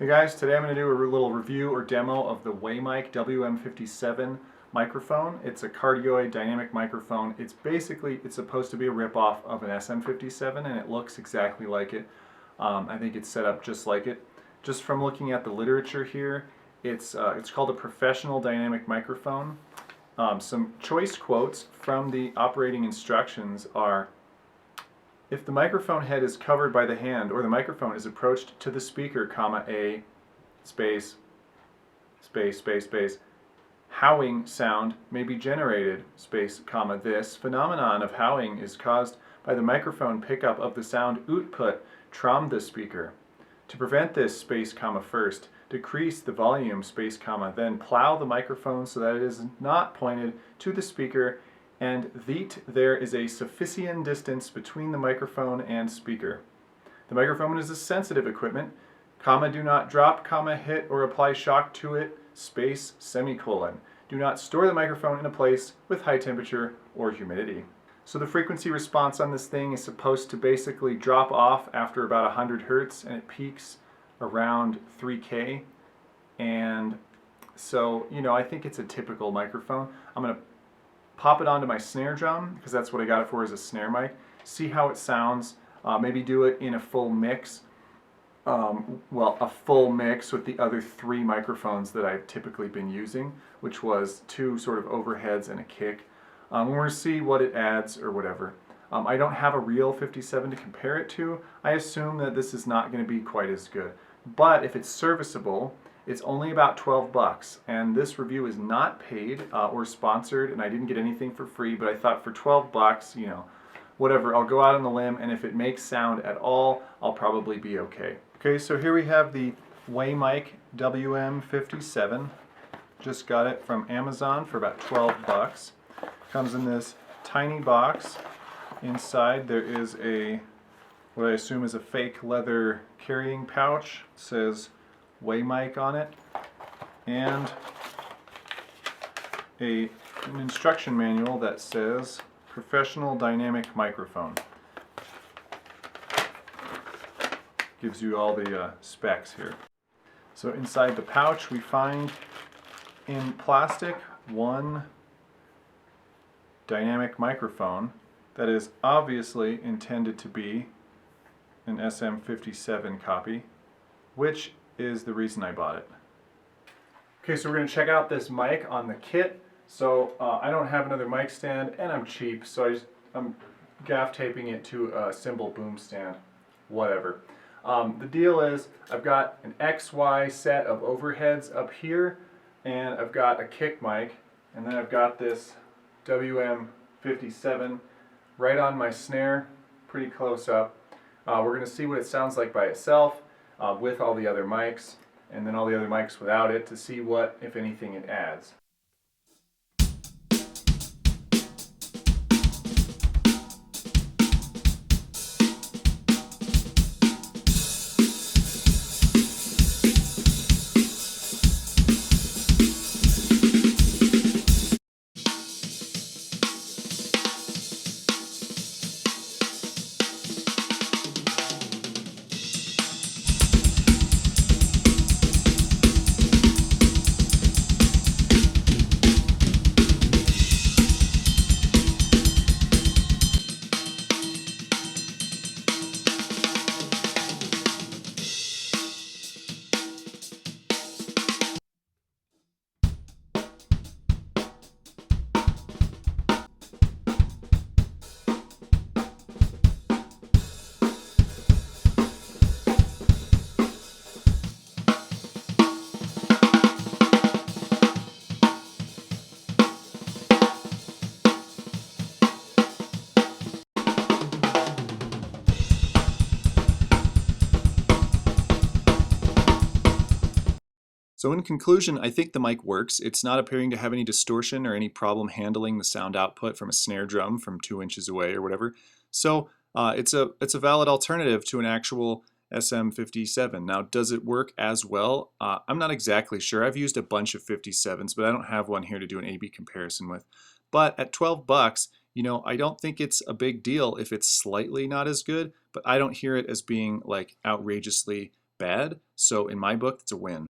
Hey guys, today I'm going to do a little review or demo of the Weymic WM57 microphone. It's a cardioid dynamic microphone. It's supposed to be a ripoff of an SM57 and it looks exactly like it. I think it's set up just like it. Just from looking at the literature here, it's called a professional dynamic microphone. Some choice quotes from the operating instructions are: if the microphone head is covered by the hand or the microphone is approached to the speaker, comma, a space, space, space, space, howling sound may be generated, space, comma, this phenomenon of howling is caused by the microphone pickup of the sound output from the speaker. To prevent this, space, comma, first, decrease the volume, space, comma, then plow the microphone so that it is not pointed to the speaker, and that there is a sufficient distance between the microphone and speaker. The microphone is a sensitive equipment, comma, do not drop, comma, hit or apply shock to it, space, semicolon. Do not store the microphone in a place with high temperature or humidity. So the frequency response on this thing is supposed to basically drop off after about 100 hertz and it peaks around 3K. And so, I think it's a typical microphone. I'm going to pop it onto my snare drum, because that's what I got it for, is a snare mic. See how it sounds. Maybe do it in a full mix. A full mix with the other 3 microphones that I've typically been using, which was 2 sort of overheads and a kick. We're going to see what it adds or whatever. I don't have a real 57 to compare it to. I assume that this is not going to be quite as good. But if it's serviceable, it's only about 12 bucks, and this review is not paid or sponsored, and I didn't get anything for free, but I thought for 12 bucks, whatever, I'll go out on the limb, and if it makes sound at all, I'll probably be okay. Okay, so here we have the Weymic WM57. Just got it from Amazon for about 12 bucks. Comes in this tiny box. Inside there is what I assume is a fake leather carrying pouch. It says Weymic on it, and an instruction manual that says professional dynamic microphone. Gives you all the specs here. So inside the pouch we find in plastic one dynamic microphone that is obviously intended to be an SM57 copy, which is the reason I bought it. Okay, so we're going to check out this mic on the kit. So I don't have another mic stand, and I'm cheap, so I'm gaff taping it to a cymbal boom stand, whatever. The deal is I've got an XY set of overheads up here, and I've got a kick mic, and then I've got this WM57 right on my snare, pretty close up. We're going to see what it sounds like by itself, with all the other mics, and then all the other mics without it, to see what, if anything, it adds. So in conclusion, I think the mic works. It's not appearing to have any distortion or any problem handling the sound output from a snare drum from 2 inches away or whatever. So it's a valid alternative to an actual SM57. Now, does it work as well? I'm not exactly sure. I've used a bunch of 57s, but I don't have one here to do an A/B comparison with. But at 12 bucks, I don't think it's a big deal if it's slightly not as good, but I don't hear it as being like outrageously bad. So in my book, it's a win.